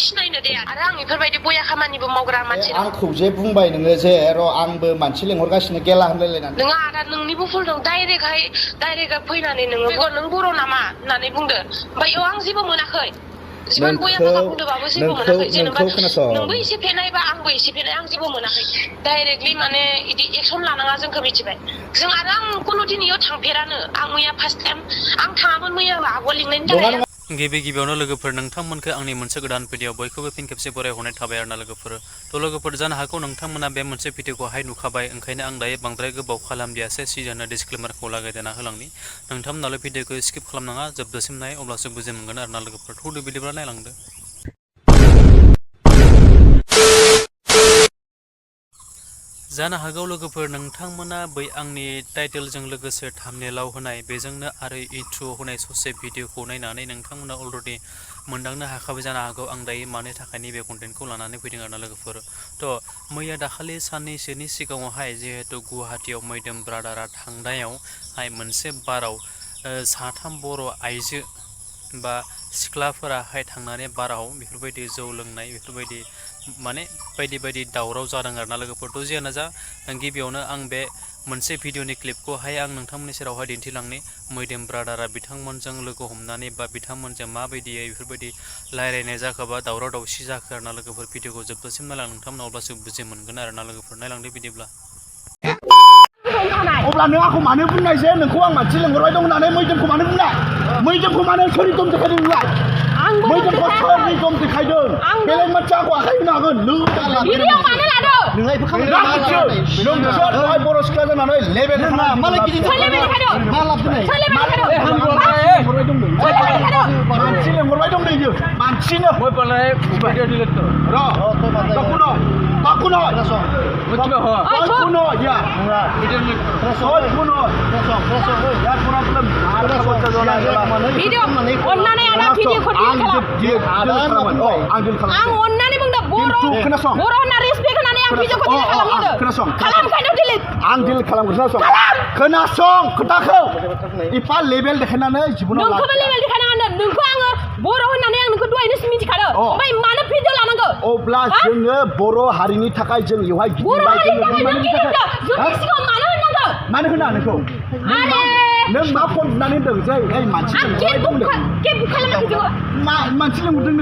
सिनायनो दे आरो आं बेफोरबायदि बया खामानिबो मावग्रा मानसि नङा। आंखौ जे बुंबाय नोङो जे र' आंबो मानसि लेंहरगासिनो गेला होनलायलायनानै। नोङो आदा नोंनिबो भुल दं डाइरेक्ट फैनानै नोङो नों बर' नामा होननानै बुंदो ओमफ्राय आं जेबो मोनाखै। जिमान बया बाथ्रा बुंदोंबाबो जेबो मोनाखै। जेनेबा नोंबो एसे फेनायबा आंबो एसे फेनाय आं जेबो मोनाखै। डाइरेक्टलि माने इदि एक्सन लानाङा जोंखौ मिथिबाय। जों आरो आं कुनु दिन इयाव थांफेरानो। आं मैया फार्स्ट टाइम आं थाङामोन मैया आगोल लिंनायनि थाखाय। गिबियावनो लोगोफोर नोंथांमोनखौ आंनि मोनसे गोदान भिडिअ बयखौबो फिन खेबसे बरायहरनाय थाबाय आरोना लोगोफोर। थ' लोगोफोर जानो हागौ नोंथांमोना बे मोनसे भिडिअखौहाय नुखाबाय, ओंखायनो आं दायो बांद्राय गोबाव खालामदियासै सिगांनो डिसक्लेमारखौ लागायदेरना होलांनि। नोंथांमोनाल' भिडिअखौ स्किप खालामनाङा, जोबजासिम नाय अब्लासो बुजि मोनगोन आरोना लोगोफोर। थौदो बिदिब्ला नायलांदो। जानो हागौ लोगोफोर नोंथांमोना बै आंनि टाइटेलजों लोगोसे थाम्बनेलाव होनाय बेजोंनो आरो इन्ट्र' होनाय ससे भिडिअखौ नायनानै नोंथांमोना अलरेडि मोनदांनो हाखाबाय जानो हागौ आं दायो मानि थाखाय नैबे कन्टेन्टखौ लानानै फैदों आरोना लोगोफोर। थ' मैया दाखालि साननैसोनि सिगाङावहाय जिहेतु गुवाहाटियाव मैदोम ब्रादारा थांनायावहाय मोनसे बाराव साथाम बर' आइजो बा सिख्लाफोराहाय थांनानै बाराव बेफोरबायदि जौ लोंनाय बेफोरबायदि माने बायदि दावराव जादों आरोना लोगोफोरथ' जियानो जा गिबियावनो आं बे मोनसे भिडिअनि क्लिपखौहाय आं नोंथांमोननि सेरावहाय दिन्थिलांनि। मैदोम ब्रादारा बिथांमोनजों लोगो हमनानै बा बिथांमोनजों माबायदियै बेफोरबायदि रायलायनाय जाखो बा दावराव दावसि जाखो आरोना लोगोफोर। भिडिअखौ जोबजासिम नायलां नोंथांमोना अब्लासो बुजि मोनगोन आरोना लोगोफोर। नायलांदो बिदिब्ला। अब्ला नों आंखौ मानो बुंनाय जे नोंखौ आं मानसि लेंहरबाय दं होननानै मैदोमखौ मानो बुंनाय? मैदोमखौ मानो सोरनि दम देखायदों नोंलाय? मैदोमखौ सोरनि दम देखायदों? बेलेग मानसिया आंखौ आखाइ होनो हागोन। नों भिडिअ मानो लादों? नोंलाय नोंसोर दहाय बर' सिख्ला जानानै लेबेल मालाय गिदिर सोर लेबेल देखायदों? मा लाबोनाय? सोर लेबेल देखायदों? मानसि लेंहरबाय दं नैयो मानसिनो भिडिअ अन्नानै आदा भिडिअखौ डिलिट खालाम। आं अन्नानै बुंदों बर' होनना रेसपेक्ट होनानै आं भिडिअखौ डिलिट खालामदों। खालामखायनो डिलिट। आं डिलिट खालामगोन। खोनासं खोथाखौ एफा लेबेल देखायनानै जिबनाव नोंखौबो लेबेल देखायनाङा। नोंखौ आङो बर' होननानै आं नोंखौ दहायनो मिथिखादों। ओमफ्राय मानो भिडिअ लानांगौ? अब्ला जोङो बर' हारिनि थाखाय जों बेवहाय बर' हारिनि थाखाय नों गिदिरदों। जोंनि सिगाङाव मानो होननांगौ? मानो होना नोंखौ? नों मा फन बुनानै होनदों जे मानसि मानसि लेंहरदों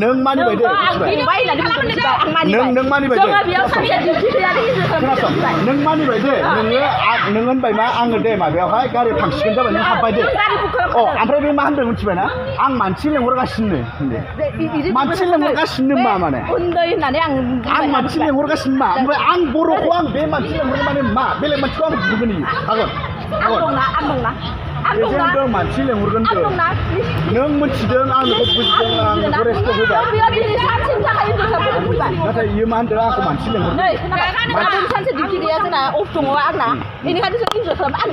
नों मानिबाय दे नों मानिबाय दे नों होनबाय मा आङो दे माबायावहाय गारियाव थांसिगोन जाबाय नों हाबबाय दे। ओमफ्राय बे मा होनदों मिथिबायना? आं मानसि लेंहरगासिनो मानसि लेंहरगासिनो मा माने आं मानसि लेंहरगासिनो मा ओमफ्राय आं बर'खौ आं बे मानसि लेंहरनो माने मा बेलेग मानसिखौ आं बुगोन हागोन मानसि लेंहरगोन नों मिथिदों आं बुजिदों आं रेसपेक्ट होबाय नाथाय इयो मा होनदों आंखौ मानसि लेंहरदों सानसे डिउटि गैया जोंना अफ दङ आंना बेनिखायनो जों इन्जय खालाम आं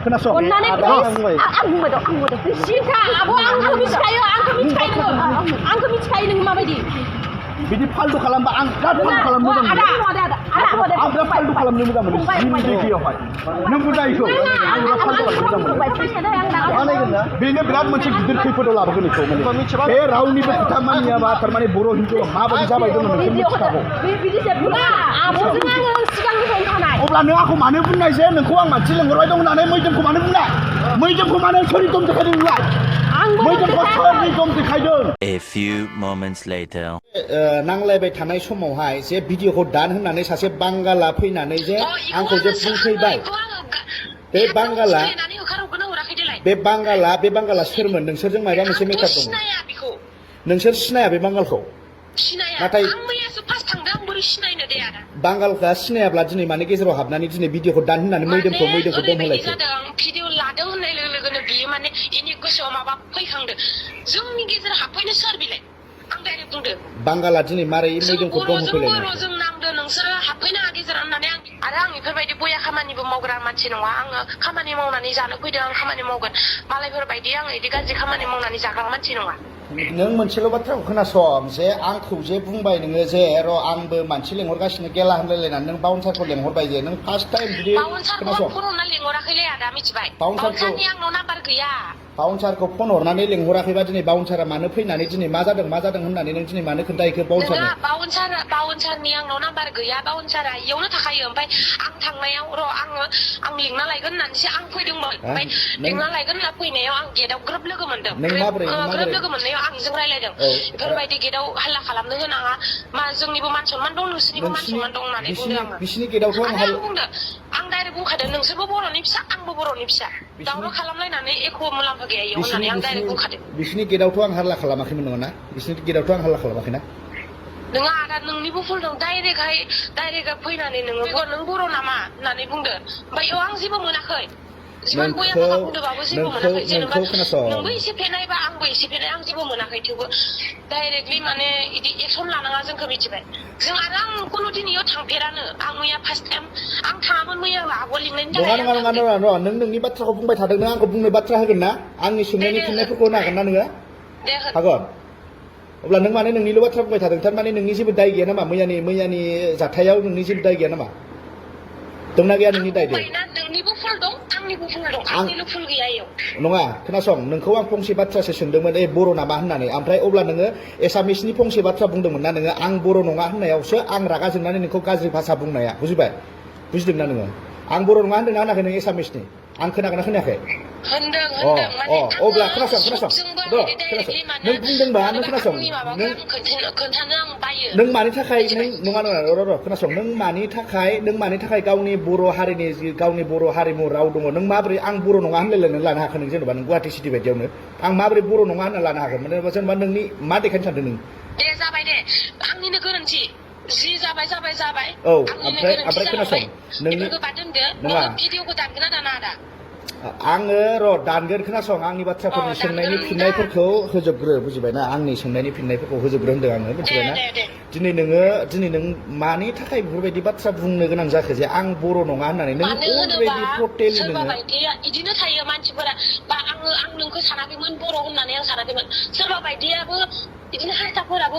खोनासं अन्नानै आं बुंबाय दं सिन्था आब' आंखौ मिथिखायो नों माबायदि बिदि फाल्टु खालामबा आं बिराद फाल्टु खालामनो मोजां मोनो आं बिराद फाल्टु खालामनो मोजां मोनो जिनि जायगायावहाय नों बुजायखौ आं बिराद फाल्टु खालामनो मोजां मोनो बेनो बिराद मोनसे गिदिर खैफोदाव लाबोगोन बेखौ बे रावनिबो खोथा मानियाबा थारमाने बर' हिन्दुआ माबायदि जाबाय दङ नोंसोर मिथिखागौ अब्ला नों आंखौ मानो बुंनाय जे नोंखौ आं मानसि लेंहरबाय दं होननानै मैदोमखौ मानो बुंनाय? मैदोमखौ मानो सोरनि दम देखायदों नोंलाय? मैदोमखौ सोरनि दम देखायदों? A few moments later. नांलायबाय थानाय समावहाय जे भिडिअखौ दान होननानै सासे बांगाला फैनानै जे आंखौ जे बुंफैबाय बे बांगाला सोरमोन? नोंसोरजों माबा मोनसे मेटार दं नोंसोर सिनाया बे बांगालखौ? नाथाय बांगालखौ सिनायाब्ला दिनै माने गेजेराव हाबनानै दिनै भिडिअखौ दान होननानै मैदोमखौ दम होलायखो भिडिअ लादों होननाय लोगोनो बियो माने इनि गोसोआव माबा फैखांदों जोंनि गेजेराव हाबफैनो सोर बिलाय आं डाइरेक्ट बुंदों बांगाला दिनै मारै मैदोमखौ दम होफैलायनो जों नांदों नोंसोरो हाबफैनो हा गेजेराव होननानै आं बेफोरबायदि बया खामानिबो मावग्रा मानसि नङा आङो खामानि मावनानै जानो फैदों आं खामानि मावगोन मालायफोर बायदि आङो इदि गाज्रि खामानि मावनानै जाग्रा मानसि नङा नों मोनसेल' बाथ्राखौ खोनासं जे आंखौ जे बुंबाय नोङो जे र' आंबो मानसि लेंहरगासिनो गेला होनलायलायनानै नों बाउन्सारखौ लेंहरबाय जे नों फार्स्ट टाइम जुदि बाउन्सारखौ खोनासं फन हरना लिंहराखैलै आदा मिथिबाय बाउन्सारखौ- बाउन्सारनि आंनाव नाम्बार गैया बाउन्सारखौ फन हरनानै लेंहराखैबा दिनै बाउन्सारा मानो फैनानै दिनै मा जादों होननानै नों दिनै मानो खोन्थाहैखो बाउन्सारनो नोंहा बाउन्सारनि आंनाव नाम्बार गैया बाउन्सारा इयावनो थाखायो ओमफ्राय आं थांनायाव र' आं लिंना लायगोन होननानैसो आं फैदोंमोन ओमफ्राय लिंना लायगोन होनना फैनायाव आं गेटआव ग्रोब लोगो मोनदों नों माबोरै ग्रोब लोगो मोननायाव आंजों रायलायदों बेफोरबायदि गेटआव हाल्ला खालामनो होनाङा मा जोंनिबो मान सनमान दं नोंसोरनिबो मान सनमान दं होननानै बुंदों आङो बिसिनि गेटआवथ' आं आं बुंदों आं डाइरेक्ट बुंखादों नोंसोरबो बर'नि फिसा आंबो बर'नि फिसा दावराव खालामलायनानै एख' मुलाम्फा गैया इयाव होननानै आं डाइरेक्ट बुंखादों बिसिनि गेटआवथ' आं हाल्ला खालामाखैमोन नङा ना बिसिनि गेटआवथ' आं हाल्ला खालामाखैना नोङो आदा नोंनिबो भुल दं डाइरेक्ट फैनानै नोङो नों बर' नामा होननानै बुंदो ओमफ्राय इयाव आं जेबो मोनाखै जिमान बया बाबा बुंदोंबाबो जेबो मोनाखै जेनेबा नोंबो एसे फेनाय बा आंबो एसे फेनाय आं जेबो मोनाखै थेवबो डाइरेक्टलि माने इदि एक्सन लानाङा जोंखौ मिथिबाय जों आरो आं कुनु दिन इयाव थांफेरानो आं मैया फार्स्ट टाइम आं थाङामोन मैया आगोल लिंनायनि नङा नों नोंनि बाथ्राखौ बुंबाय थादों नों आंखौ बुंनो बाथ्रा होगोन ना आंनि सोंनायनि फिननायफोरखौ होनो हागोन ना नोङो हागोन अब्ला नों माने नोंनिल' बाथ्रा बुंबाय थादों थारमाने नोंनि जेबो दाय गैया नामा मैयानि जाथायाव नोंनि जेबो दाय गैया नामा दंना गैया नोंनि दाय दे नोंनिबो भुल दं आंनिबो भुल दं आंनिल' भुल गैया इयाव नङा खोनासं नोंखौ आं फंसे बाथ्रासो सोंदोंमोन बर' नामा होननानै ओमफ्राय अब्ला नोङो एसामिसनि फंसे बाथ्रा बुंदोंमोन ना नोङो आं बर' नङा होननायावसो आं रागा जोंनानै नोंखौ गाज्रि भाषा बुंनाया बुजिबाय बुजिदोंना नोङो आं बर' नङा होनदोंना होनाखै नों एसामिसनि आं खोनागोना खोनायाखै अब्ला खोनासं नों बुंदोंबा नों खोनासं नों मानि थाखाय नङा र' खोनासं नों मानि थाखाय गावनि बर' हारिनि गावनि बर' हारिमु राव दङ नों माबोरै आं बर' नङा होनलायलायनानै लानो हाखो नों जेनेबा नों गुवाहाटि सिटि बायदियावनो आं माबोरै बर' नङा होनना लानो हागोन जेनेबा नोंनि मा देखायनो सानदों नों दे जाबाय दे आंनिनो गोरोन्थि जि जाबाय औ ओमफ्राय खोनासं नोंनि नङा भिडिअखौ दानगोना दाना आदा आङो र' दानगोन खोनासं आंनि बाथ्राफोरनि सोंनायनि फिननायफोरखौ होजोबग्रो बुजिबायना आंनि सोंनायनि फिननायफोरखौ होजोबग्रो होनदों आङो मिथिबायना दिनै नों मानि थाखाय बेफोरबायदि बाथ्रा बुंनो गोनां जाखो जे आं बर' नङा होननानै नों अलरेडि टटेलि सोरबा नोङो बायदिया इदिनो थायो मानसिफोरा बा आं नोंखौ सानाखैमोन बर' होननानै आं सानाखैमोन सोरबा बायदियाबो इदिनो हारसाफोराबो